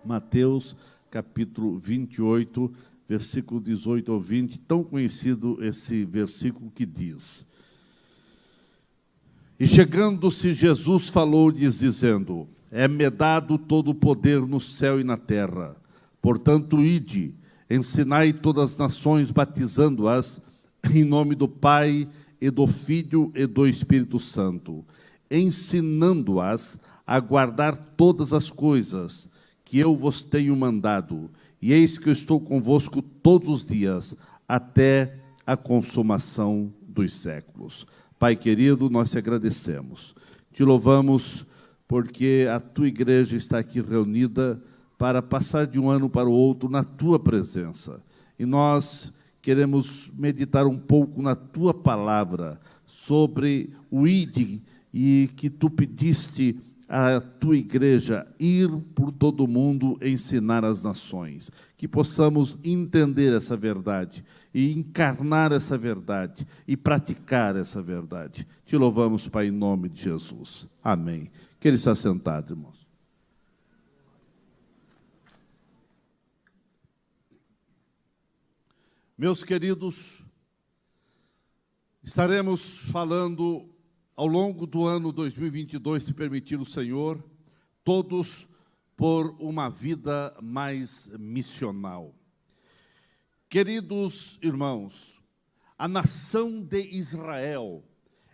Mateus, capítulo 28, versículo 18 ao 20, tão conhecido esse versículo que diz: E chegando-se Jesus falou-lhes dizendo: É-me dado todo o poder no céu e na terra. Portanto, ide, ensinai todas as nações, batizando-as em nome do Pai, e do Filho e do Espírito Santo, ensinando-as a guardar todas as coisas que eu vos tenho mandado. E eis que eu estou convosco todos os dias, até a consumação dos séculos. Pai querido, nós te agradecemos. Te louvamos porque a tua igreja está aqui reunida para passar de um ano para o outro na tua presença. E nós queremos meditar um pouco na tua palavra sobre o ide, e que tu pediste à tua igreja ir por todo o mundo ensinar as nações. Que possamos entender essa verdade e encarnar essa verdade e praticar essa verdade. Te louvamos, Pai, em nome de Jesus. Amém. Que ele está sentado, irmãos. Meus queridos, estaremos falando ao longo do ano 2022, se permitir o Senhor, todos por uma vida mais missional. Queridos irmãos, a nação de Israel,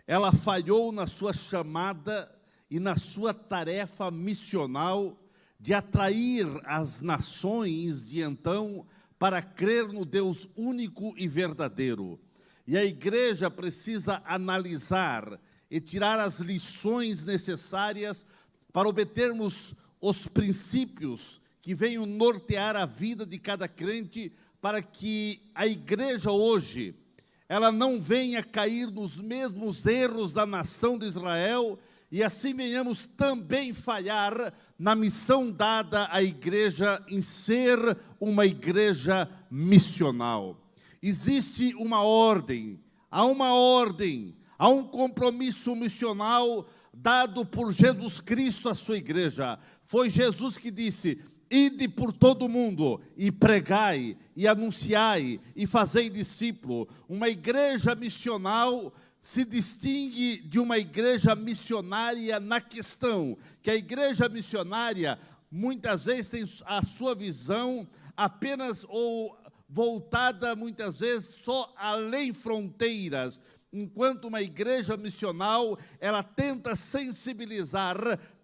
ela falhou na sua chamada e na sua tarefa missional de atrair as nações de então para crer no Deus único e verdadeiro. E a igreja precisa analisar e tirar as lições necessárias para obtermos os princípios que venham nortear a vida de cada crente, para que a igreja hoje, ela não venha cair nos mesmos erros da nação de Israel, e assim venhamos também falhar na missão dada à igreja em ser uma igreja missional. Existe uma ordem, há um compromisso missional dado por Jesus Cristo à sua igreja. Foi Jesus que disse: ide por todo o mundo e pregai, e anunciai, e fazei discípulo. Uma igreja missional se distingue de uma igreja missionária na questão que a igreja missionária muitas vezes tem a sua visão apenas ou voltada muitas vezes só além fronteiras, enquanto uma igreja missional, ela tenta sensibilizar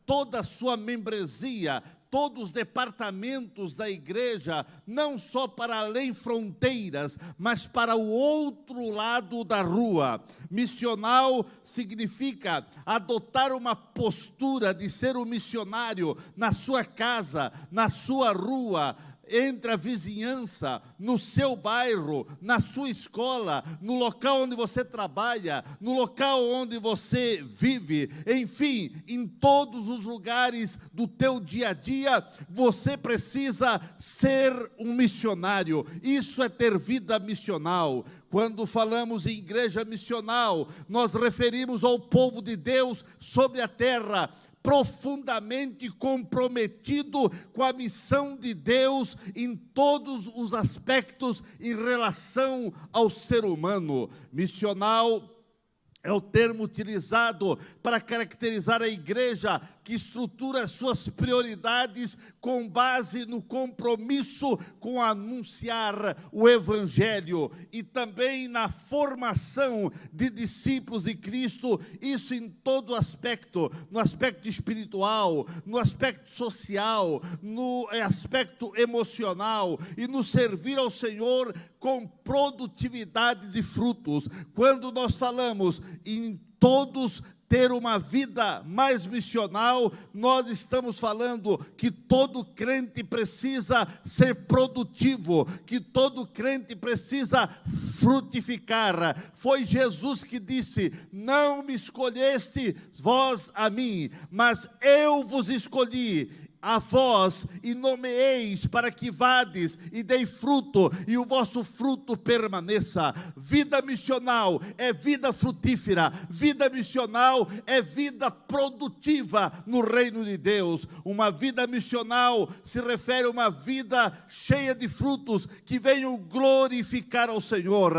toda a sua membresia, todos os departamentos da igreja, não só para além fronteiras, mas para o outro lado da rua. Missional significa adotar uma postura de ser um missionário na sua casa, na sua rua, entre a vizinhança, no seu bairro, na sua escola, no local onde você trabalha, no local onde você vive, enfim, em todos os lugares do teu dia a dia, você precisa ser um missionário. Isso é ter vida missional. Quando falamos em igreja missional, nós referimos ao povo de Deus sobre a terra, profundamente comprometido com a missão de Deus em todos os aspectos em relação ao ser humano. Missional é o termo utilizado para caracterizar a igreja que estrutura suas prioridades com base no compromisso com anunciar o Evangelho e também na formação de discípulos de Cristo, isso em todo aspecto, no aspecto espiritual, no aspecto social, no aspecto emocional e no servir ao Senhor com produtividade de frutos. Quando nós falamos em todos ter uma vida mais missional, nós estamos falando que todo crente precisa ser produtivo, que todo crente precisa frutificar. Foi Jesus que disse: não me escolheste vós a mim, mas eu vos escolhi a vós e nomeeis para que vades e dei fruto, e o vosso fruto permaneça. Vida missional é vida frutífera, vida missional é vida produtiva no reino de Deus. Uma vida missional se refere a uma vida cheia de frutos que venham glorificar ao Senhor.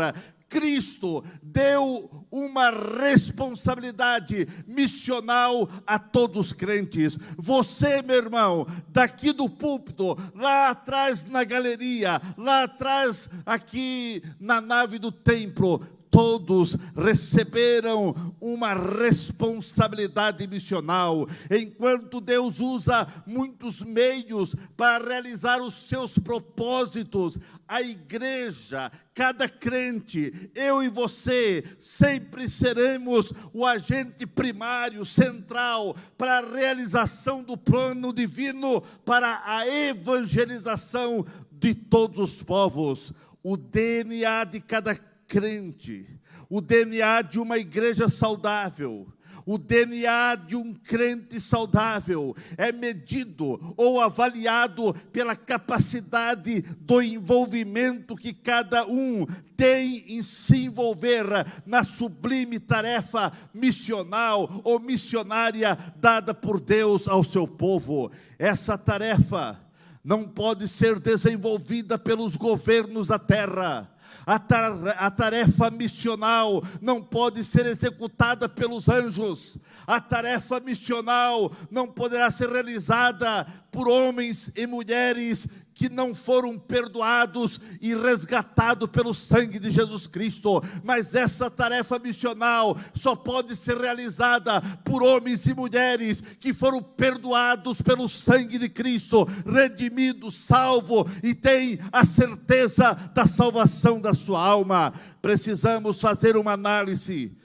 Cristo deu uma responsabilidade missional a todos os crentes. Você, meu irmão, daqui do púlpito, lá atrás na galeria, lá atrás aqui na nave do templo, todos receberam uma responsabilidade missional. Enquanto Deus usa muitos meios para realizar os seus propósitos, a igreja, cada crente, eu e você, sempre seremos o agente primário, central, para a realização do plano divino, para a evangelização de todos os povos. O DNA de cada crente, o DNA de uma igreja saudável, o DNA de um crente saudável é medido ou avaliado pela capacidade do envolvimento que cada um tem em se envolver na sublime tarefa missional ou missionária dada por Deus ao seu povo. Essa tarefa não pode ser desenvolvida pelos governos da terra. A tarefa missional não pode ser executada pelos anjos. A tarefa missional não poderá ser realizada por homens e mulheres que não foram perdoados e resgatados pelo sangue de Jesus Cristo. Mas essa tarefa missional só pode ser realizada por homens e mulheres que foram perdoados pelo sangue de Cristo, redimidos, salvos e têm a certeza da salvação da sua alma. Precisamos fazer uma análise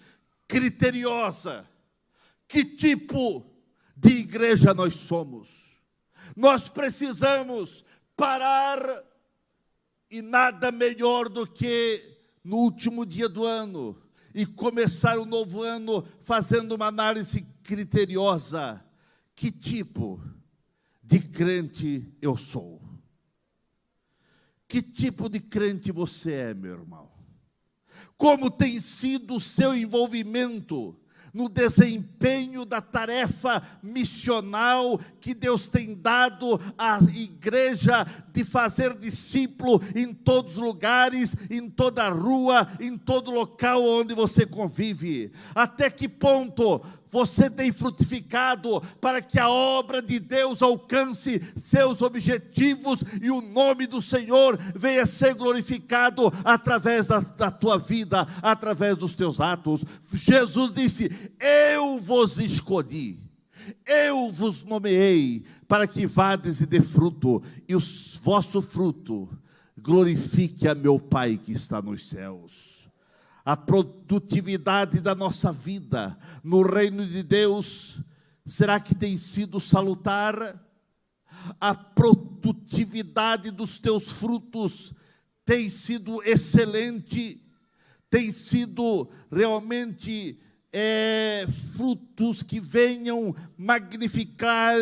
criteriosa. Que tipo de igreja nós somos? Nós precisamos parar, e nada melhor do que no último dia do ano e começar o novo ano fazendo uma análise criteriosa. Que tipo de crente eu sou? Que tipo de crente você é, meu irmão? Como tem sido o seu envolvimento no desempenho da tarefa missional que Deus tem dado à igreja de fazer discípulo em todos os lugares, em toda rua, em todo local onde você convive? Até que ponto você tem frutificado para que a obra de Deus alcance seus objetivos e o nome do Senhor venha ser glorificado através da tua vida, através dos teus atos? Jesus disse: eu vos escolhi, eu vos nomeei para que vades e dê fruto, e o vosso fruto glorifique a meu Pai que está nos céus. A produtividade da nossa vida no reino de Deus, será que tem sido salutar? A produtividade dos teus frutos tem sido excelente? Tem sido realmente frutos que venham magnificar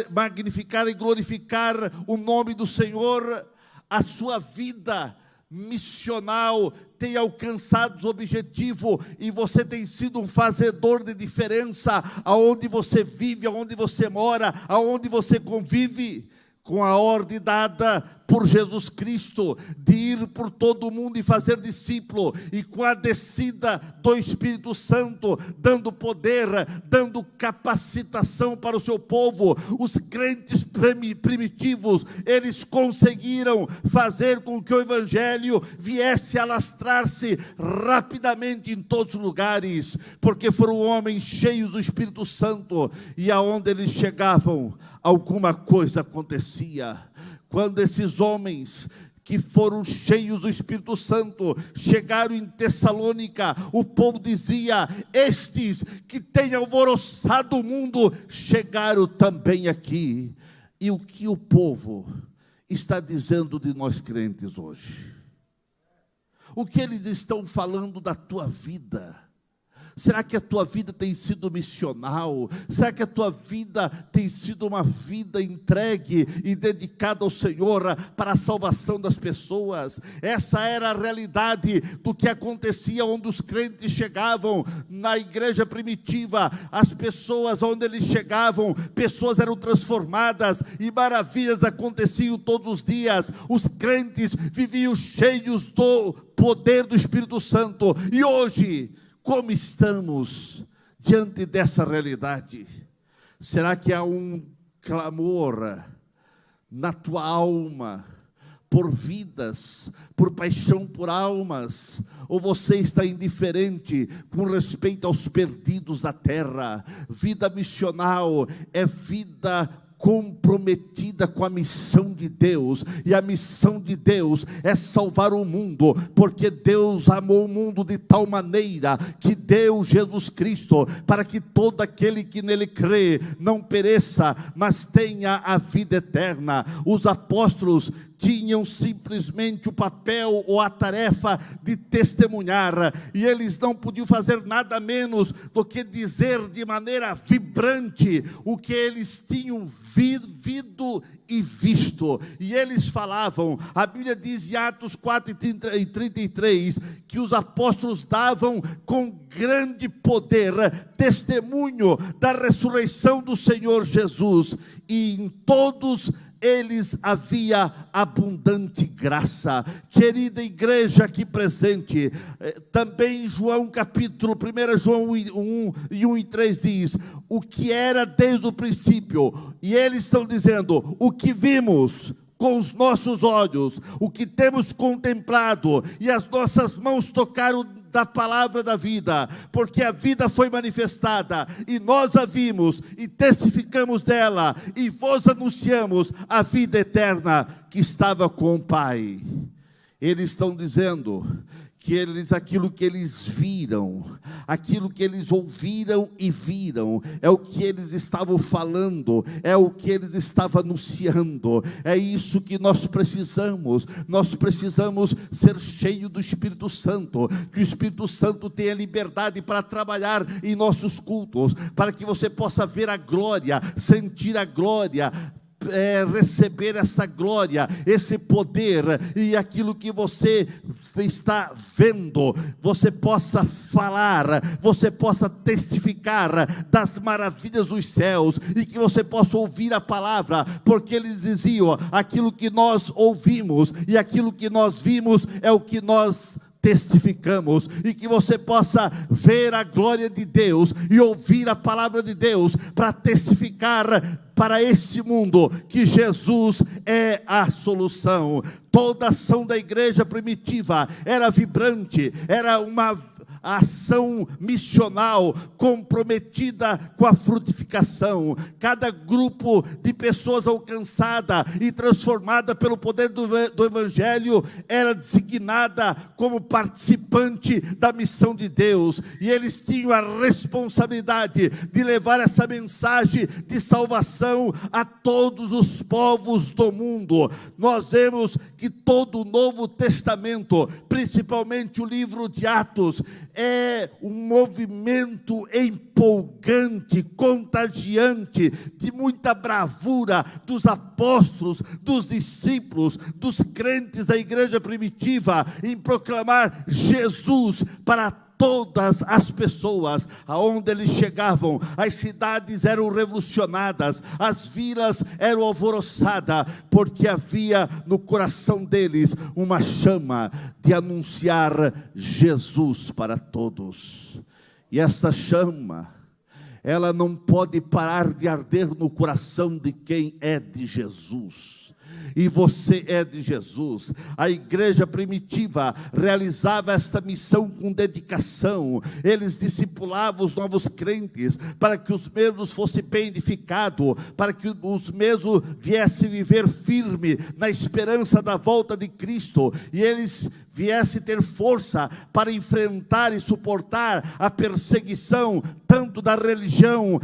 e glorificar o nome do Senhor? A sua vida missional tem alcançado o objetivo e você tem sido um fazedor de diferença aonde você vive, aonde você mora, aonde você convive, com a ordem dada por Jesus Cristo de ir por todo o mundo e fazer discípulo, e com a descida do Espírito Santo, dando poder, dando capacitação para o seu povo. Os crentes primitivos, eles conseguiram fazer com que o Evangelho viesse a alastrar-se rapidamente em todos os lugares, porque foram homens cheios do Espírito Santo, e aonde eles chegavam, alguma coisa acontecia. Quando esses homens que foram cheios do Espírito Santo chegaram em Tessalônica, o povo dizia: estes que têm alvoroçado o mundo chegaram também aqui. E o que o povo está dizendo de nós crentes hoje? O que eles estão falando da tua vida? Será que a tua vida tem sido missional? Será que a tua vida tem sido uma vida entregue e dedicada ao Senhor para a salvação das pessoas? Essa era a realidade do que acontecia onde os crentes chegavam na igreja primitiva. As pessoas onde eles chegavam, pessoas eram transformadas e maravilhas aconteciam todos os dias. Os crentes viviam cheios do poder do Espírito Santo. E hoje, como estamos diante dessa realidade? Será que há um clamor na tua alma por vidas, por paixão por almas? Ou você está indiferente com respeito aos perdidos da terra? Vida missional é vida comprometida com a missão de Deus, e a missão de Deus é salvar o mundo, porque Deus amou o mundo de tal maneira que deu Jesus Cristo, para que todo aquele que nele crê não pereça, mas tenha a vida eterna. Os apóstolos tinham simplesmente o papel ou a tarefa de testemunhar, e eles não podiam fazer nada menos do que dizer de maneira vibrante o que eles tinham vivido e visto. E eles falavam, a Bíblia diz em Atos 4:33, que os apóstolos davam com grande poder testemunho da ressurreição do Senhor Jesus, e em todos eles havia abundante graça. Querida igreja aqui presente, também João capítulo 1 João 1:3 diz, o que era desde o princípio, e eles estão dizendo, o que vimos com os nossos olhos, o que temos contemplado, e as nossas mãos tocaram da palavra da vida, porque a vida foi manifestada, e nós a vimos, e testificamos dela, e vos anunciamos a vida eterna que estava com o Pai. Eles estão dizendo que aquilo que eles viram, aquilo que eles ouviram e viram, é o que eles estavam falando, é o que eles estavam anunciando. É isso que nós precisamos ser cheios do Espírito Santo, que o Espírito Santo tenha liberdade para trabalhar em nossos cultos, para que você possa ver a glória, sentir a glória, receber essa glória, esse poder, e aquilo que você está vendo, você possa falar, você possa testificar das maravilhas dos céus, e que você possa ouvir a palavra, porque eles diziam, aquilo que nós ouvimos e aquilo que nós vimos é o que nós testificamos, e que você possa ver a glória de Deus e ouvir a palavra de Deus para testificar para este mundo que Jesus é a solução. Toda a ação da igreja primitiva era vibrante, era uma ação missional comprometida com a frutificação. Cada grupo de pessoas alcançada e transformada pelo poder do Evangelho era designada como participante da missão de Deus, e eles tinham a responsabilidade de levar essa mensagem de salvação a todos os povos do mundo. Nós vemos que todo o Novo Testamento, principalmente o livro de Atos, é um movimento empolgante, contagiante, de muita bravura dos apóstolos, dos discípulos, dos crentes da igreja primitiva, em proclamar Jesus para todas as pessoas. Aonde eles chegavam, as cidades eram revolucionadas, as vilas eram alvoroçadas, porque havia no coração deles uma chama de anunciar Jesus para todos. E essa chama, ela não pode parar de arder no coração de quem é de Jesus. E você é de Jesus. A igreja primitiva realizava esta missão com dedicação. Eles discipulavam os novos crentes, para que os mesmos fossem bem edificados, para que os mesmos viessem viver firme na esperança da volta de Cristo, e eles viessem ter força para enfrentar e suportar a perseguição, tanto da religião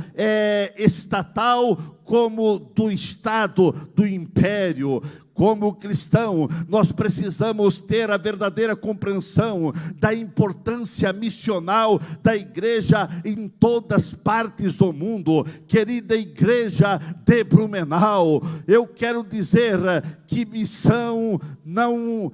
estatal, como do Estado, do Império. Como cristão, nós precisamos ter a verdadeira compreensão da importância missional da igreja em todas as partes do mundo. Querida igreja de Blumenau, eu quero dizer que missão não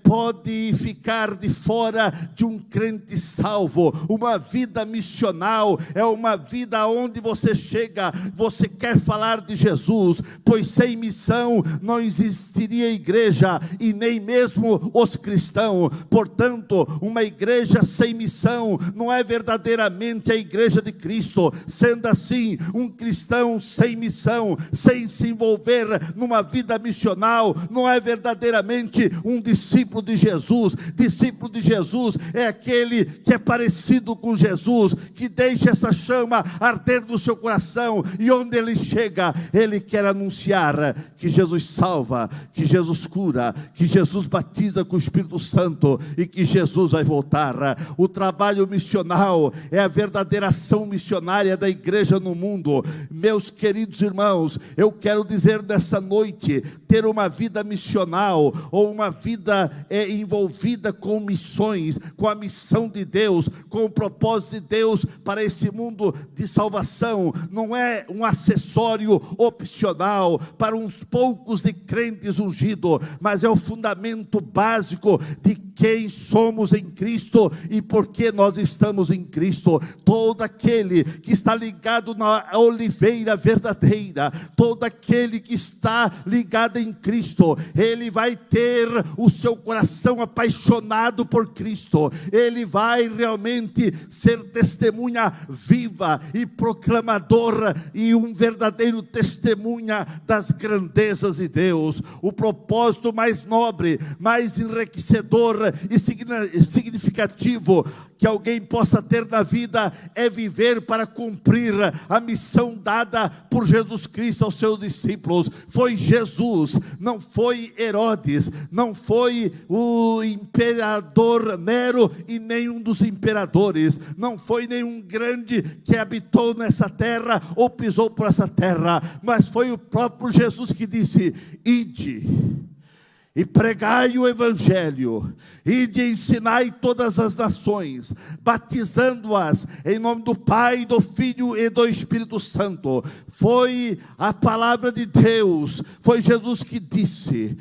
pode ficar de fora de um crente salvo. Uma vida missional é uma vida onde você chega, você quer falar de Jesus, pois sem missão não existiria igreja e nem mesmo os cristãos. Portanto, uma igreja sem missão não é verdadeiramente a igreja de Cristo. Sendo assim, um cristão sem missão, sem se envolver numa vida missional, não é verdadeiramente um discípulo de Jesus. Discípulo de Jesus é aquele que é parecido com Jesus, que deixa essa chama arder no seu coração, e onde ele chega, ele quer anunciar que Jesus salva, que Jesus cura, que Jesus batiza com o Espírito Santo e que Jesus vai voltar. O trabalho missional é a verdadeira ação missionária da igreja no mundo. Meus queridos irmãos, eu quero dizer nessa noite, ter uma vida missional, ou uma vida envolvida com missões, com a missão de Deus, com o propósito de Deus para esse mundo de salvação, não é um acessório opcional para uns poucos de crentes ungidos, mas é o fundamento básico de quem somos em Cristo e por que nós estamos em Cristo. Todo aquele que está ligado na oliveira verdadeira, todo aquele que está ligado em Cristo, ele vai ter o seu coração apaixonado por Cristo. Ele vai realmente ser testemunha viva e proclamadora, e um verdadeiro testemunha das grandezas de Deus. O propósito mais nobre, mais enriquecedor e significativo que alguém possa ter na vida é viver para cumprir a missão dada por Jesus Cristo aos seus discípulos. Foi Jesus, não foi Herodes, não foi o imperador Nero e nenhum dos imperadores, não foi nenhum grande que habitou nessa terra ou pisou por essa terra, mas foi o próprio Jesus que disse: ide e pregai o evangelho, e de ensinai todas as nações, batizando-as em nome do Pai, do Filho e do Espírito Santo. Foi a palavra de Deus, foi Jesus que disse,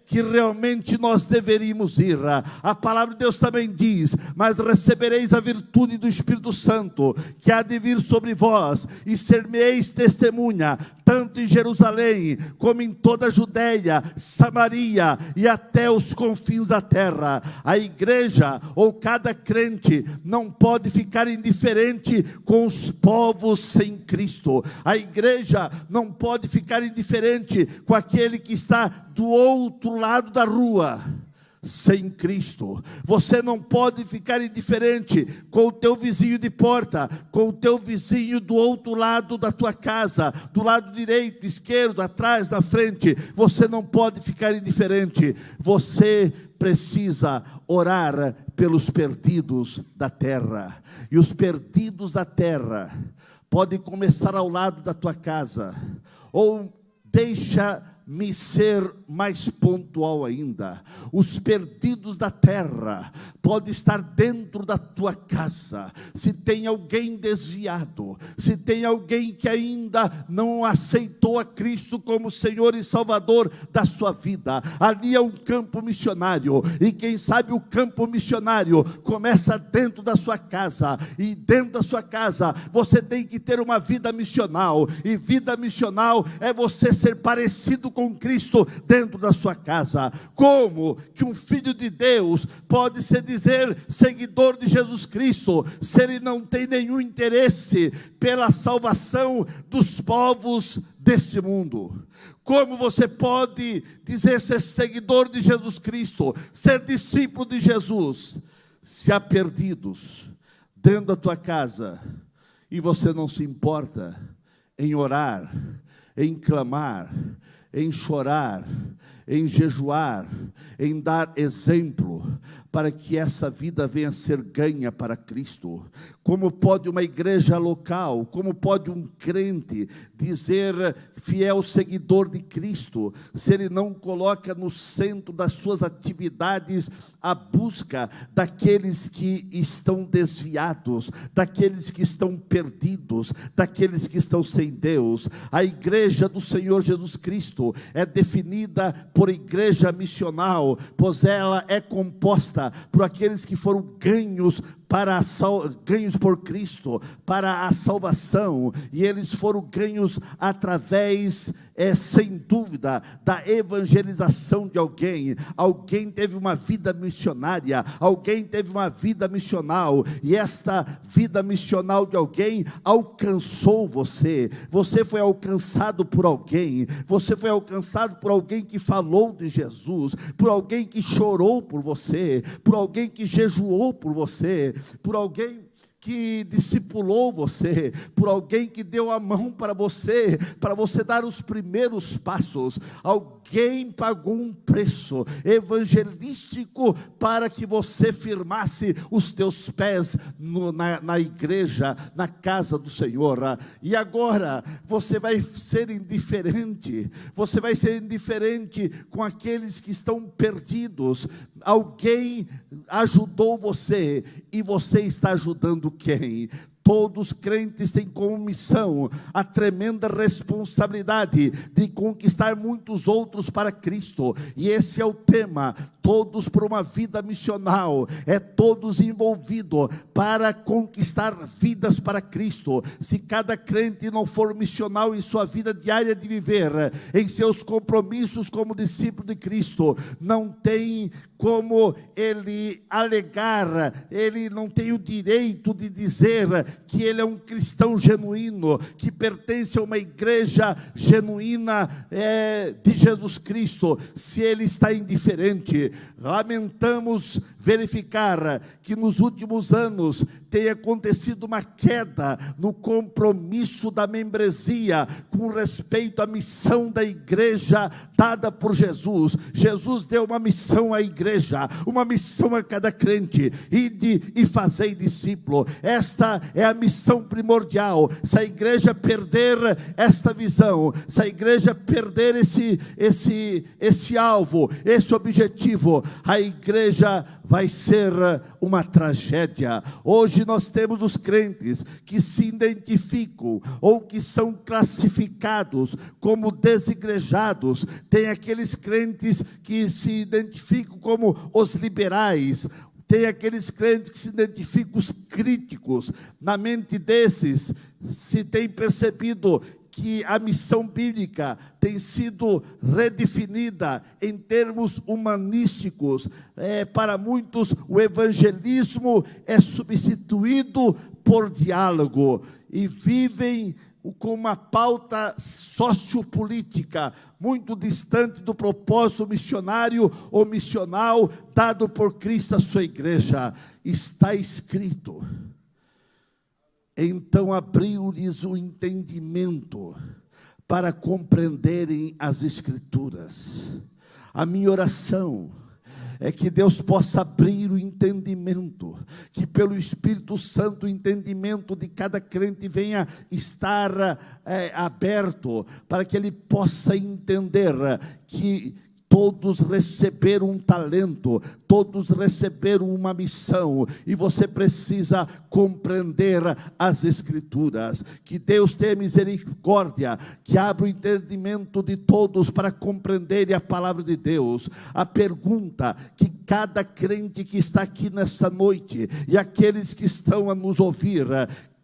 que realmente nós deveríamos ir. A palavra de Deus também diz: mas recebereis a virtude do Espírito Santo, que há de vir sobre vós, e ser-me-eis testemunha, tanto em Jerusalém, como em toda a Judeia, Samaria e até os confins da terra. A igreja, ou cada crente, não pode ficar indiferente com os povos sem Cristo. A igreja não pode ficar indiferente com aquele que está do outro lado da rua, sem Cristo. Você não pode ficar indiferente com o teu vizinho de porta, com o teu vizinho do outro lado da tua casa, do lado direito, esquerdo, atrás, na frente. Você não pode ficar indiferente. Você precisa orar pelos perdidos da terra. E os perdidos da terra podem começar ao lado da tua casa, ou deixa-me ser mais pontual ainda: os perdidos da terra podem estar dentro da tua casa. Se tem alguém desviado, se tem alguém que ainda não aceitou a Cristo como Senhor e Salvador da sua vida, ali é um campo missionário. E quem sabe o campo missionário começa dentro da sua casa, e dentro da sua casa você tem que ter uma vida missional. E vida missional é você ser parecido com Cristo dentro da sua casa. Como que um filho de Deus pode se dizer seguidor de Jesus Cristo se ele não tem nenhum interesse pela salvação dos povos deste mundo? Como você pode dizer ser seguidor de Jesus Cristo, ser discípulo de Jesus, se há perdidos dentro da tua casa e você não se importa em orar, em clamar, em chorar, em jejuar, em dar exemplo? para que essa vida venha a ser ganha para Cristo? Como pode uma igreja local, como pode um crente dizer fiel seguidor de Cristo, se ele não coloca no centro das suas atividades a busca daqueles que estão desviados, daqueles que estão perdidos, daqueles que estão sem Deus? A igreja do Senhor Jesus Cristo é definida por igreja missional, pois ela é composta por aqueles que foram ganhos por Cristo, para a salvação, e eles foram ganhos através, sem dúvida, da evangelização de alguém. Alguém teve uma vida missionária, alguém teve uma vida missional, e esta vida missional de alguém alcançou você. Você foi alcançado por alguém, você foi alcançado por alguém que falou de Jesus, por alguém que chorou por você, por alguém que jejuou por você, por alguém que discipulou você, por alguém que deu a mão para você dar os primeiros passos. Alguém pagou um preço evangelístico para que você firmasse os teus pés na igreja, na casa do Senhor. E agora você vai ser indiferente com aqueles que estão perdidos. Alguém ajudou você e você está ajudando quem? Todos os crentes têm como missão a tremenda responsabilidade de conquistar muitos outros para Cristo. E esse é o tema, todos por uma vida missional, é todos envolvidos para conquistar vidas para Cristo. Se cada crente não for missional em sua vida diária de viver, em seus compromissos como discípulo de Cristo, não tem como ele alegar, ele não tem o direito de dizer que ele é um cristão genuíno, que pertence a uma igreja genuína de Jesus Cristo, se ele está indiferente. Lamentamos verificar que nos últimos anos tem acontecido uma queda no compromisso da membresia com respeito à missão da igreja dada por Jesus. Jesus deu uma missão à igreja, uma missão a cada crente: ide e fazei discípulo. Esta é a missão primordial. Se a igreja perder esta visão, se a igreja perder esse alvo, esse objetivo, a igreja vai ser uma tragédia. Hoje nós temos os crentes que se identificam ou que são classificados como desigrejados. Tem aqueles crentes que se identificam como os liberais. Tem aqueles crentes que se identificam os críticos. Na mente desses se tem percebido que a missão bíblica tem sido redefinida em termos humanísticos. Para muitos, o evangelismo é substituído por diálogo, e vivem com uma pauta sociopolítica muito distante do propósito missionário ou missional dado por Cristo à sua igreja. Está escrito: então abriu-lhes o entendimento para compreenderem as Escrituras. A minha oração é que Deus possa abrir o entendimento, que pelo Espírito Santo o entendimento de cada crente venha estar aberto, para que ele possa entender que todos receberam um talento, todos receberam uma missão, e você precisa compreender as Escrituras. Que Deus tenha misericórdia, que abra o entendimento de todos para compreenderem a palavra de Deus. A pergunta que cada crente que está aqui nesta noite, e aqueles que estão a nos ouvir,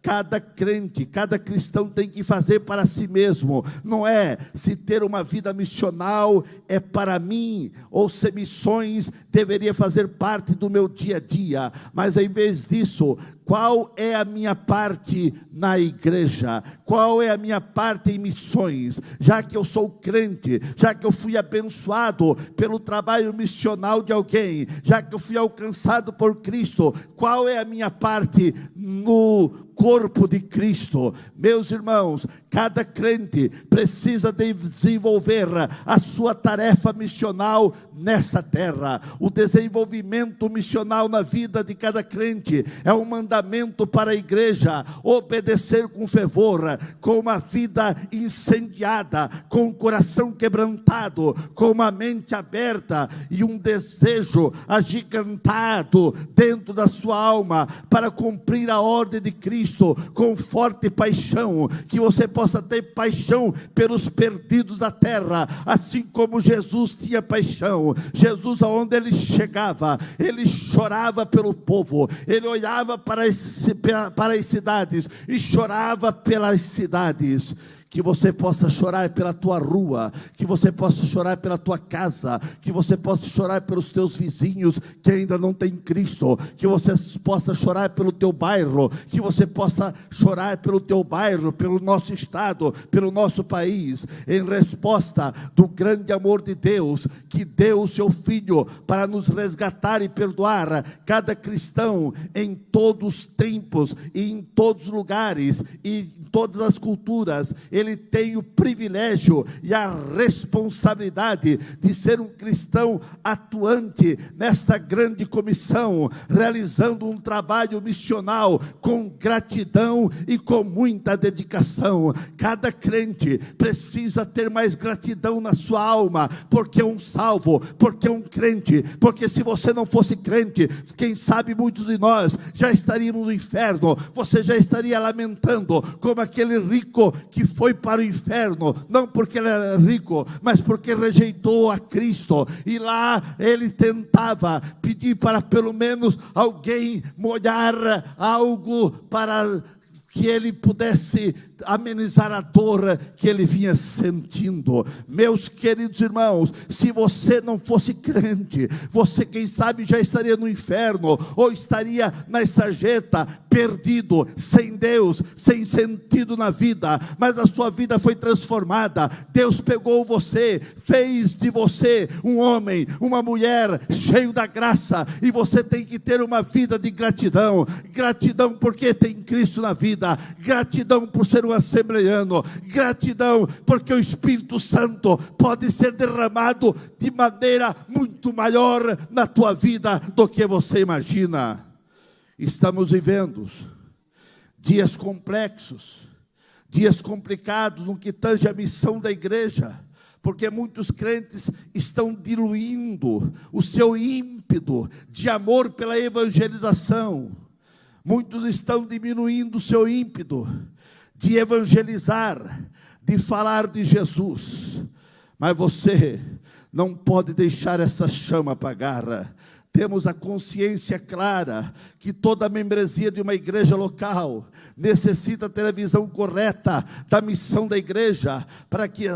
cada crente, cada cristão tem que fazer para si mesmo. Não é se ter uma vida missional é para mim, ou se missões deveria fazer parte do meu dia a dia. Mas em vez disso, qual é a minha parte na igreja? Qual é a minha parte em missões? Já que eu sou crente, já que eu fui abençoado pelo trabalho missional de alguém, já que eu fui alcançado por Cristo, qual é a minha parte no corpo de Cristo? Meus irmãos, cada crente precisa desenvolver a sua tarefa missional nessa terra. O desenvolvimento missional na vida de cada crente é um mandamento para a igreja obedecer com fervor, com uma vida incendiada, com o coração quebrantado, com uma mente aberta e um desejo agigantado dentro da sua alma para cumprir a ordem de Cristo com forte paixão. Que você possa ter paixão pelos perdidos da terra, assim como Jesus tinha paixão. Jesus, aonde ele chegava, ele chorava pelo povo, ele olhava para as cidades e chorava pelas cidades. Que você possa chorar pela tua rua, que você possa chorar pela tua casa, que você possa chorar pelos teus vizinhos que ainda não têm Cristo, que você possa chorar pelo teu bairro, que você possa chorar pelo teu bairro, pelo nosso estado, pelo nosso país, em resposta do grande amor de Deus, que deu o seu Filho para nos resgatar e perdoar cada cristão em todos os tempos e em todos os lugares e em todas as culturas. Ele tem o privilégio e a responsabilidade de ser um cristão atuante nesta grande comissão, realizando um trabalho missional com gratidão e com muita dedicação. Cada crente precisa ter mais gratidão na sua alma, porque é um salvo, porque é um crente, porque se você não fosse crente, quem sabe muitos de nós já estaríamos no inferno, você já estaria lamentando como aquele rico que foi para o inferno, não porque ele era rico, mas porque rejeitou a Cristo, e lá ele tentava pedir para pelo menos alguém molhar algo para que ele pudesse amenizar a dor que ele vinha sentindo. Meus queridos irmãos, se você não fosse crente, você quem sabe já estaria no inferno, ou estaria na sarjeta, perdido, sem Deus, sem sentido na vida, mas a sua vida foi transformada. Deus pegou você, fez de você um homem, uma mulher cheio da graça, e você tem que ter uma vida de gratidão. Gratidão porque tem Cristo na vida, gratidão por ser um assembleiano, gratidão porque o Espírito Santo pode ser derramado de maneira muito maior na tua vida do que você imagina. Estamos vivendo dias complexos, dias complicados no que tange a missão da igreja, porque muitos crentes estão diluindo o seu ímpeto de amor pela evangelização. Muitos estão diminuindo o seu ímpeto de evangelizar, de falar de Jesus. Mas você não pode deixar essa chama apagar. Temos a consciência clara que toda membresia de uma igreja local necessita ter a visão correta da missão da igreja, para que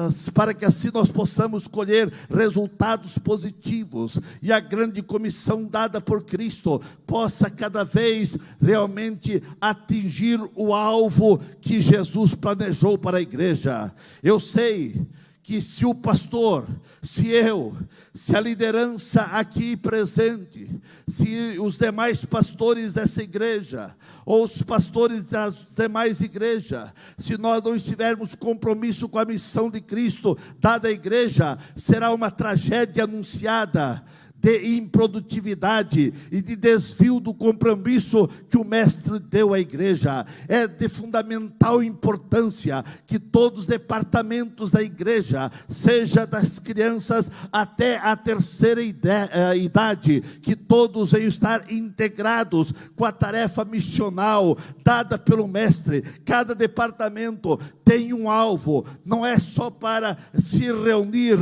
assim nós possamos colher resultados positivos, e a grande comissão dada por Cristo possa cada vez realmente atingir o alvo que Jesus planejou para a igreja. Eu sei que se o pastor, se eu, se a liderança aqui presente, se os demais pastores dessa igreja, ou os pastores das demais igrejas, se nós não estivermos compromisso com a missão de Cristo dada à igreja, será uma tragédia anunciada de improdutividade e de desvio do compromisso que o mestre deu à igreja. É de fundamental importância que todos os departamentos da igreja, seja das crianças até a terceira idade, que todos venham estar integrados com a tarefa missional dada pelo mestre. Cada departamento tem um alvo, não é só para se reunir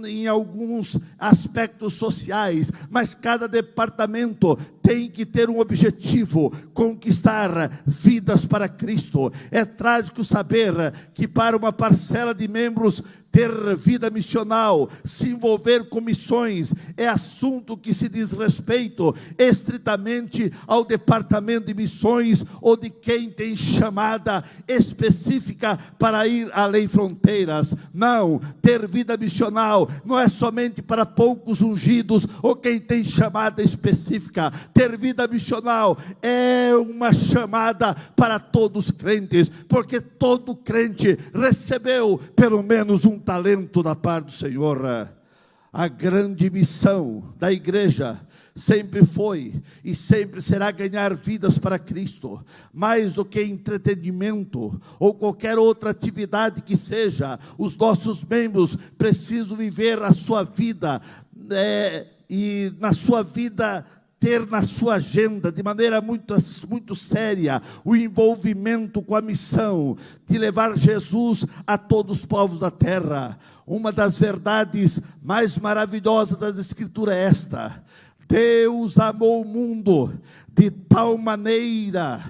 em alguns aspectos sociais, mas cada departamento tem que ter um objetivo: conquistar vidas para Cristo. É trágico saber que para uma parcela de membros ter vida missional, se envolver com missões, é assunto que se diz respeito estritamente ao departamento de missões ou de quem tem chamada específica para ir além fronteiras. Não, ter vida missional não é somente para poucos ungidos ou quem tem chamada específica. Ter vida missional é uma chamada para todos os crentes, porque todo crente recebeu pelo menos um talento da parte do Senhor. A grande missão da igreja sempre foi e sempre será ganhar vidas para Cristo. Mais do que entretenimento ou qualquer outra atividade que seja, os nossos membros precisam viver a sua vida e na sua vida ter na sua agenda, de maneira muito séria, o envolvimento com a missão de levar Jesus a todos os povos da terra. Uma das verdades mais maravilhosas das Escrituras é esta: Deus amou o mundo de tal maneira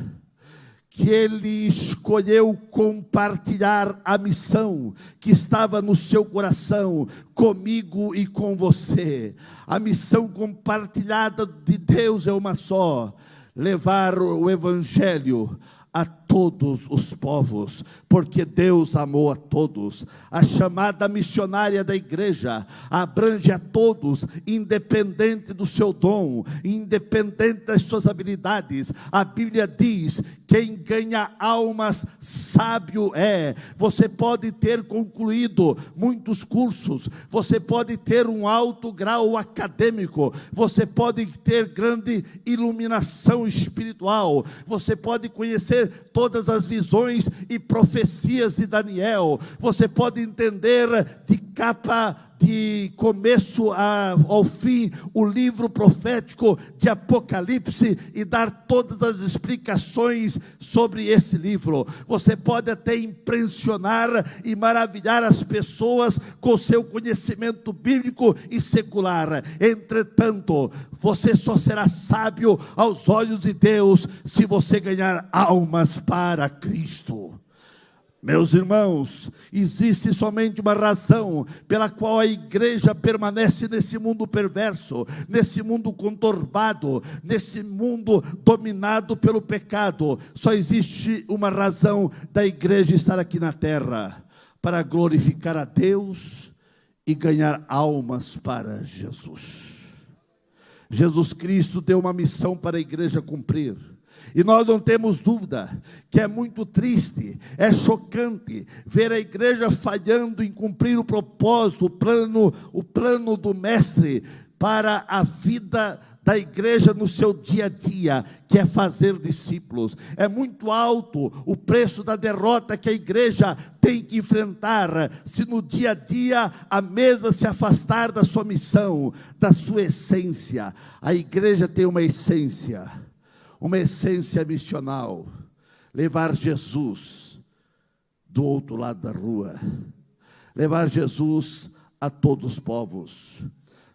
que Ele escolheu compartilhar a missão que estava no seu coração, comigo e com você. A missão compartilhada de Deus é uma só: levar o Evangelho a todos os povos, porque Deus amou a todos. A chamada missionária da igreja abrange a todos, independente do seu dom, independente das suas habilidades. A Bíblia diz: quem ganha almas, sábio é. Você pode ter concluído muitos cursos, você pode ter um alto grau acadêmico, você pode ter grande iluminação espiritual, você pode conhecer todas as visões e profecias de Daniel, você pode entender de capa de começo ao fim o livro profético de Apocalipse e dar todas as explicações sobre esse livro. Você pode até impressionar e maravilhar as pessoas com seu conhecimento bíblico e secular. Entretanto, você só será sábio aos olhos de Deus se você ganhar almas para Cristo. Meus irmãos, existe somente uma razão pela qual a igreja permanece nesse mundo perverso, nesse mundo conturbado, nesse mundo dominado pelo pecado. Só existe uma razão da igreja estar aqui na terra: para glorificar a Deus e ganhar almas para Jesus. Jesus Cristo deu uma missão para a igreja cumprir. E nós não temos dúvida que é muito triste, é chocante ver a igreja falhando em cumprir o propósito, o plano do Mestre para a vida da igreja no seu dia a dia, que é fazer discípulos. É muito alto o preço da derrota que a igreja tem que enfrentar, se no dia a dia a mesma se afastar da sua missão, da sua essência. A igreja tem uma essência missional: levar Jesus do outro lado da rua, levar Jesus a todos os povos.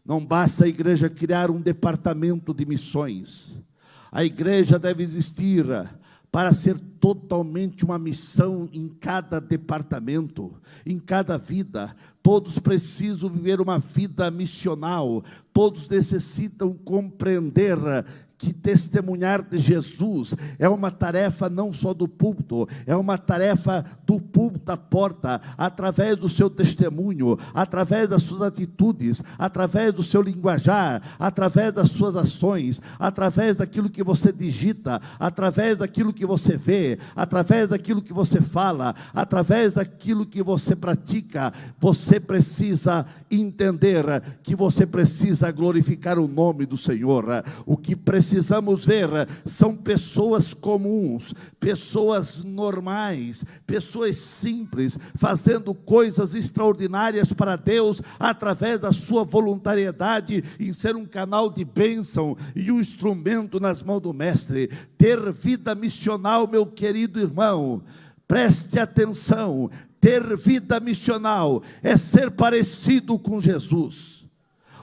Não basta a igreja criar um departamento de missões. A igreja deve existir para ser totalmente uma missão em cada departamento, em cada vida. Todos precisam viver uma vida missional, todos necessitam compreender que testemunhar de Jesus é uma tarefa não só do púlpito, é uma tarefa do púlpito à porta, através do seu testemunho, através das suas atitudes, através do seu linguajar, através das suas ações, através daquilo que você digita, através daquilo que você vê, através daquilo que você fala, através daquilo que você pratica. Você precisa entender que você precisa glorificar o nome do Senhor. O que precisamos ver são pessoas comuns, pessoas normais, pessoas simples, fazendo coisas extraordinárias para Deus, através da sua voluntariedade em ser um canal de bênção e um instrumento nas mãos do Mestre. Ter vida missional, meu querido irmão, preste atenção: ter vida missional é ser parecido com Jesus.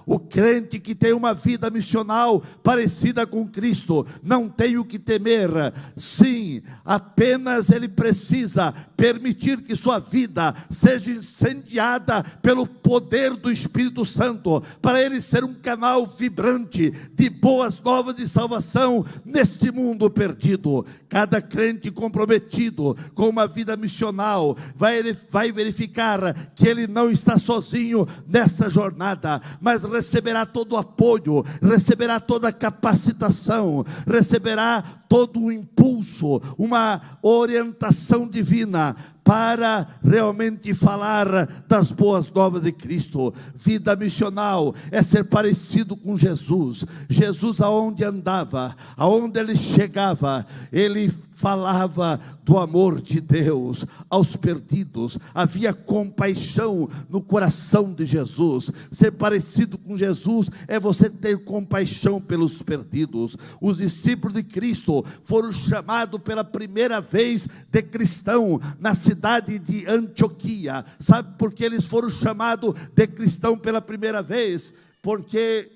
O crente que tem uma vida missional parecida com Cristo não tem o que temer. Sim, apenas ele precisa permitir que sua vida seja incendiada pelo poder do Espírito Santo, para ele ser um canal vibrante de boas novas de salvação neste mundo perdido. Cada crente comprometido com uma vida missional vai verificar que ele não está sozinho nessa jornada, mas receberá todo o apoio, receberá toda a capacitação, receberá todo o impulso, uma orientação divina para realmente falar das boas novas de Cristo. Vida missional é ser parecido com Jesus. Jesus, aonde andava, aonde ele chegava, ele falava do amor de Deus aos perdidos. Havia compaixão no coração de Jesus. Ser parecido com Jesus é você ter compaixão pelos perdidos. Os discípulos de Cristo foram chamados pela primeira vez de cristão na cidade de Antioquia. Sabe por que eles foram chamados de cristão pela primeira vez? Porque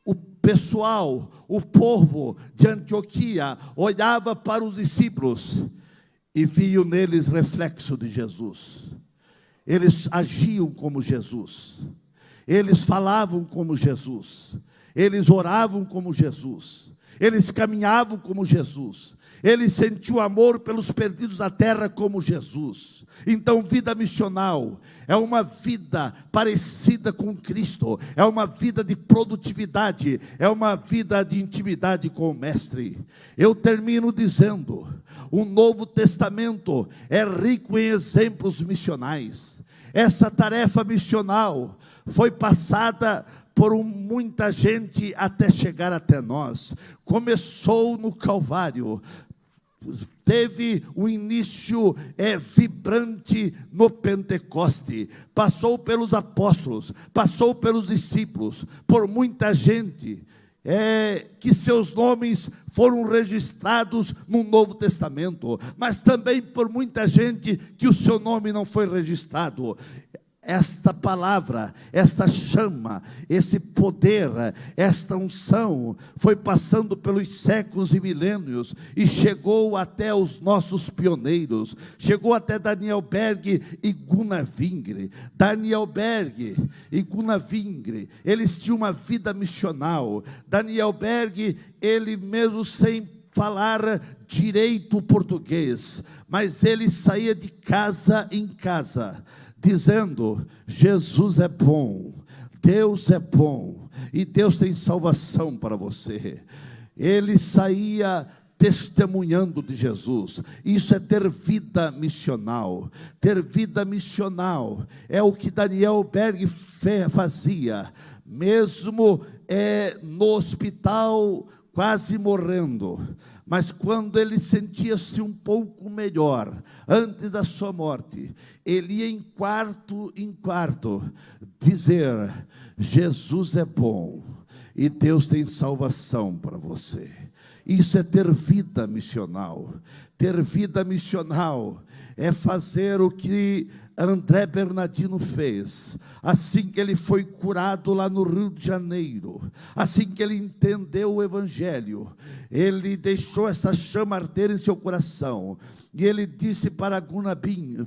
o pessoal, o povo de Antioquia olhava para os discípulos e viam neles reflexo de Jesus. Eles agiam como Jesus, eles falavam como Jesus, eles oravam como Jesus, eles caminhavam como Jesus, eles sentiam amor pelos perdidos da terra como Jesus. Então, vida missional é uma vida parecida com Cristo, é uma vida de produtividade, é uma vida de intimidade com o Mestre. Eu termino dizendo: o Novo Testamento é rico em exemplos missionais. Essa tarefa missional foi passada por muita gente até chegar até nós. Começou no Calvário, teve um início vibrante no Pentecoste, passou pelos apóstolos, passou pelos discípulos, por muita gente que seus nomes foram registrados no Novo Testamento, mas também por muita gente que o seu nome não foi registrado. Esta palavra, esta chama, esse poder, esta unção foi passando pelos séculos e milênios e chegou até os nossos pioneiros, chegou até Daniel Berg e Gunnar Wingre. Daniel Berg e Gunnar Wingre, eles tinham uma vida missional. Daniel Berg, ele mesmo sem falar direito português, mas ele saía de casa em casa, dizendo: Jesus é bom, Deus é bom, e Deus tem salvação para você. Ele saía testemunhando de Jesus. Isso é ter vida missional. Ter vida missional é o que Daniel Berg fazia, mesmo no hospital, quase morrendo. Mas quando ele sentia-se um pouco melhor, antes da sua morte, ele ia em quarto dizer: Jesus é bom e Deus tem salvação para você. Isso é ter vida missional. Ter vida missional é fazer o que André Bernardino fez, assim que ele foi curado lá no Rio de Janeiro, assim que ele entendeu o Evangelho, ele deixou essa chama arder em seu coração, e ele disse para Gunnar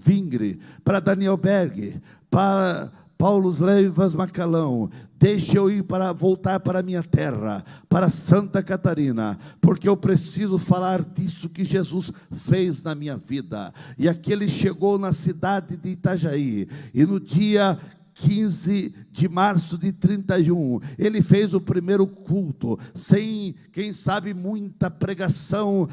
Wingre, para Daniel Berg, para Paulo Leivas Macalão: deixe eu voltar para a minha terra, para Santa Catarina, porque eu preciso falar disso que Jesus fez na minha vida. E aqui ele chegou na cidade de Itajaí, e no dia 15 de março de 31, ele fez o primeiro culto, sem, quem sabe, muita pregação,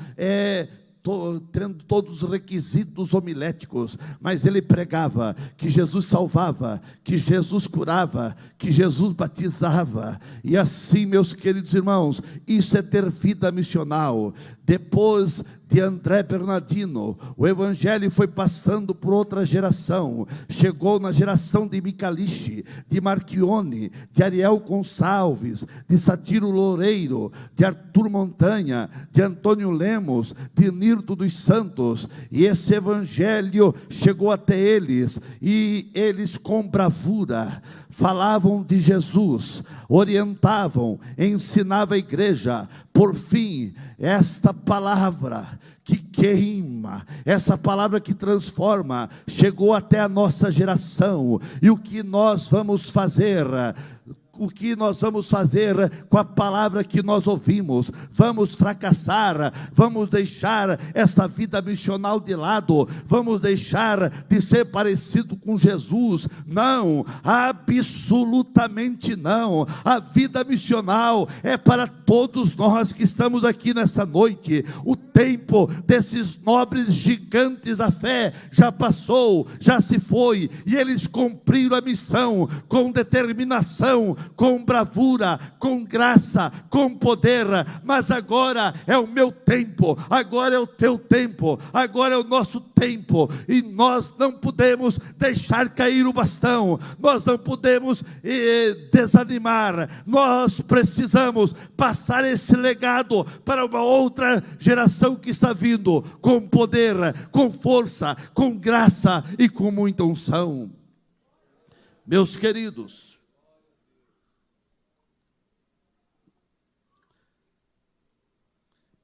tendo todos os requisitos homiléticos, mas ele pregava que Jesus salvava, que Jesus curava, que Jesus batizava. E assim, meus queridos irmãos, isso é ter vida missional. Depois de André Bernardino, o Evangelho foi passando por outra geração, chegou na geração de Micalichi, de Marchione, de Ariel Gonçalves, de Satiro Loureiro, de Arthur Montanha, de Antônio Lemos, de Nirto dos Santos, e esse Evangelho chegou até eles, e eles com bravura falavam de Jesus, orientavam, ensinavam a igreja. Por fim, esta palavra que queima, essa palavra que transforma, chegou até a nossa geração. E o que nós vamos fazer? O que nós vamos fazer com a palavra que nós ouvimos? Vamos fracassar? Vamos deixar essa vida missional de lado? Vamos deixar de ser parecido com Jesus? Não, absolutamente não. A vida missional é para todos nós que estamos aqui nessa noite. O tempo desses nobres gigantes da fé já passou, já se foi, e eles cumpriram a missão com determinação, com bravura, com graça, com poder. Mas agora é o meu tempo, agora é o teu tempo, agora é o nosso tempo, e nós não podemos deixar cair o bastão, nós não podemos desanimar. Nós precisamos passar esse legado para uma outra geração que está vindo, com poder, com força, com graça e com muita unção. Meus queridos,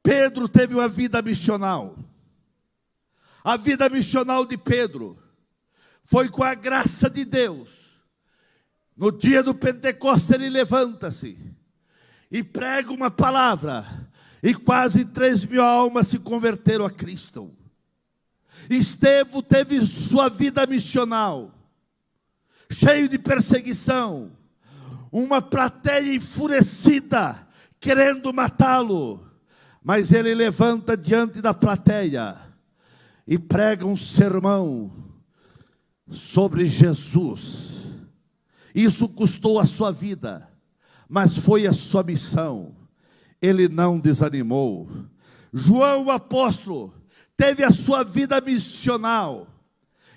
Pedro teve uma vida missional. A vida missional de Pedro foi com a graça de Deus. No dia do Pentecostes ele levanta-se e prega uma palavra, e quase 3.000 almas se converteram a Cristo. Estevão teve sua vida missional, cheio de perseguição, uma plateia enfurecida, querendo matá-lo. Mas ele levanta diante da plateia e prega um sermão sobre Jesus. Isso custou a sua vida, mas foi a sua missão. Ele não desanimou. João, o apóstolo, teve a sua vida missional.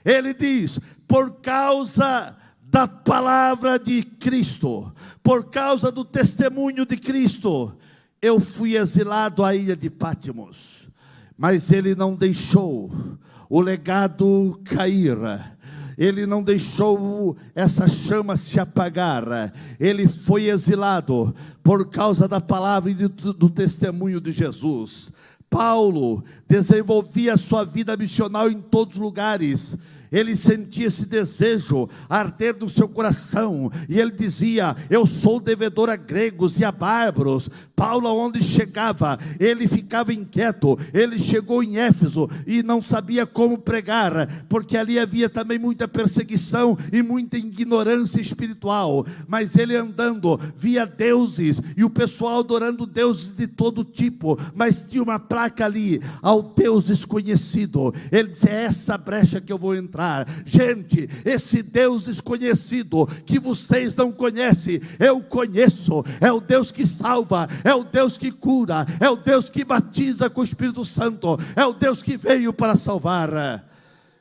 Ele diz: por causa da palavra de Cristo, por causa do testemunho de Cristo, eu fui exilado à ilha de Patmos. Mas ele não deixou o legado cair. Ele não deixou essa chama se apagar. Ele foi exilado por causa da palavra e do testemunho de Jesus. Paulo desenvolvia sua vida missional em todos os lugares. Ele sentia esse desejo arder no seu coração, e ele dizia: eu sou devedor a gregos e a bárbaros. Paulo, aonde chegava, ele ficava inquieto. Ele chegou em Éfeso e não sabia como pregar, porque ali havia também muita perseguição e muita ignorância espiritual. Mas ele andando, via deuses, e o pessoal adorando deuses de todo tipo, mas tinha uma placa ali: ao Deus desconhecido. Ele disse: é essa brecha que eu vou entrar. Gente, esse Deus desconhecido que vocês não conhecem, eu conheço. É o Deus que salva, é o Deus que cura, é o Deus que batiza com o Espírito Santo, é o Deus que veio para salvar.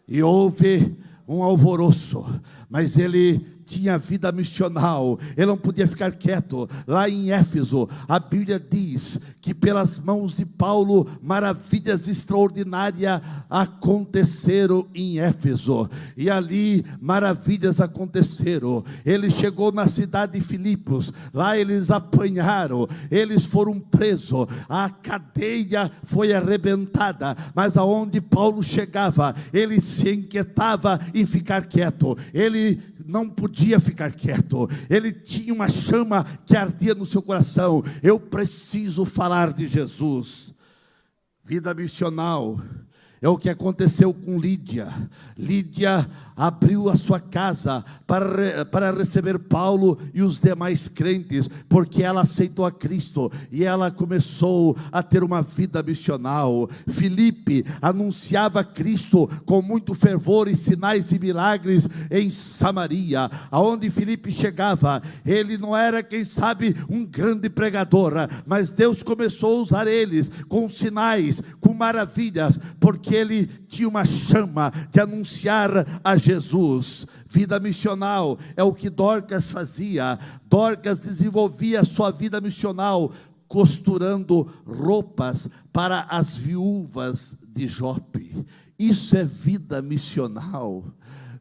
E houve um alvoroço, mas ele tinha vida missional, ele não podia ficar quieto. Lá em Éfeso, a Bíblia diz que pelas mãos de Paulo, maravilhas extraordinárias aconteceram em Éfeso, e ali maravilhas aconteceram. Ele chegou na cidade de Filipos, lá eles apanharam, eles foram presos, a cadeia foi arrebentada, mas aonde Paulo chegava, ele se inquietava em ficar quieto. Ele não podia ficar quieto, ele tinha uma chama que ardia no seu coração: eu preciso falar de Jesus. Vida missional é o que aconteceu com Lídia. Lídia abriu a sua casa para receber Paulo e os demais crentes, porque ela aceitou a Cristo e ela começou a ter uma vida missional. Filipe anunciava Cristo com muito fervor e sinais e milagres em Samaria. Aonde Filipe chegava, ele não era, quem sabe, um grande pregador, mas Deus começou a usar eles com sinais, com maravilhas, porque ele tinha uma chama de anunciar a Jesus. Vida missional é o que Dorcas fazia. Dorcas desenvolvia a sua vida missional costurando roupas para as viúvas de Jope. Isso é vida missional.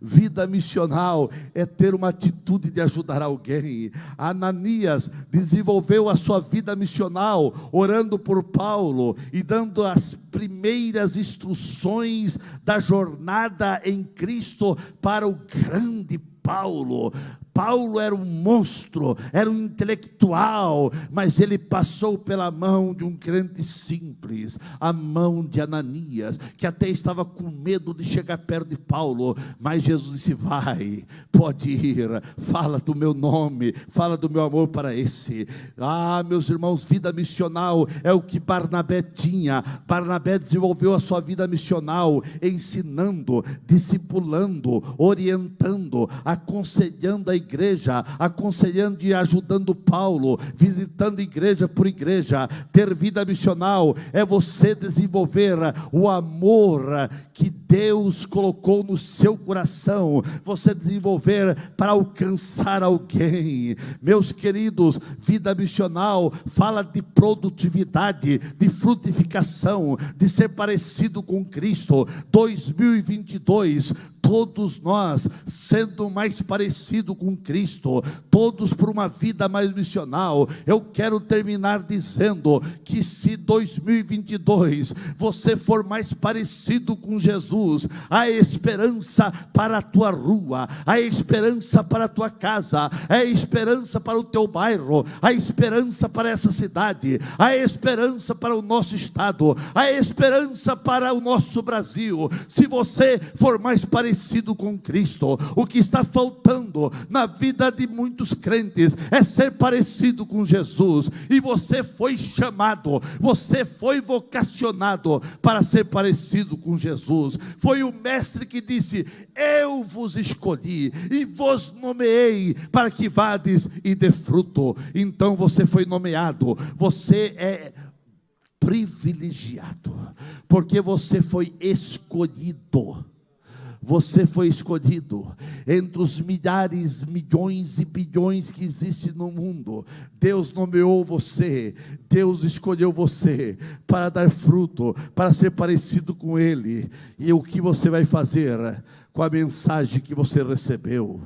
Vida missional é ter uma atitude de ajudar alguém. Ananias desenvolveu a sua vida missional orando por Paulo e dando as primeiras instruções da jornada em Cristo para o grande Paulo. Paulo era um monstro, era um intelectual, mas ele passou pela mão de um crente simples, a mão de Ananias, que até estava com medo de chegar perto de Paulo, mas Jesus disse: vai, pode ir, fala do meu nome, fala do meu amor para esse. Meus irmãos, vida missional é o que Barnabé tinha. Barnabé desenvolveu a sua vida missional, ensinando, discipulando, orientando, aconselhando a igreja, aconselhando e ajudando Paulo, visitando igreja por igreja. Ter vida missional é você desenvolver o amor que Deus colocou no seu coração, você desenvolver para alcançar alguém. Meus queridos, vida missional fala de produtividade, de frutificação, de ser parecido com Cristo. 2022, todos nós sendo mais parecido com Cristo, todos por uma vida mais missional. Eu quero terminar dizendo que se 2022 você for mais parecido com Jesus, há esperança para a tua rua, há esperança para a tua casa, há esperança para o teu bairro, há esperança para essa cidade, há esperança para o nosso estado, há esperança para o nosso Brasil. Se você for mais parecido com Cristo, o que está faltando na vida de muitos crentes é ser parecido com Jesus, e você foi chamado, você foi vocacionado para ser parecido com Jesus. Foi o mestre que disse: eu vos escolhi e vos nomeei para que vades e dê fruto. Então você foi nomeado, você é privilegiado, porque você foi escolhido. Você foi escolhido entre os milhares, milhões e bilhões que existem no mundo. Deus nomeou você, Deus escolheu você para dar fruto, para ser parecido com Ele. E o que você vai fazer com a mensagem que você recebeu?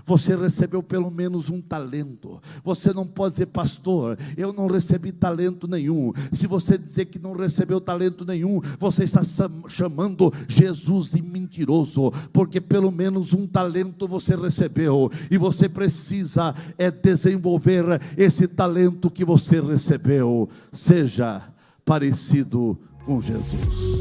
Você recebeu pelo menos um talento. Você não pode dizer: pastor, eu não recebi talento nenhum. Se você dizer que não recebeu talento nenhum, você está chamando Jesus de mentiroso, porque pelo menos um talento você recebeu, e você precisa desenvolver esse talento que você recebeu. Seja parecido com Jesus.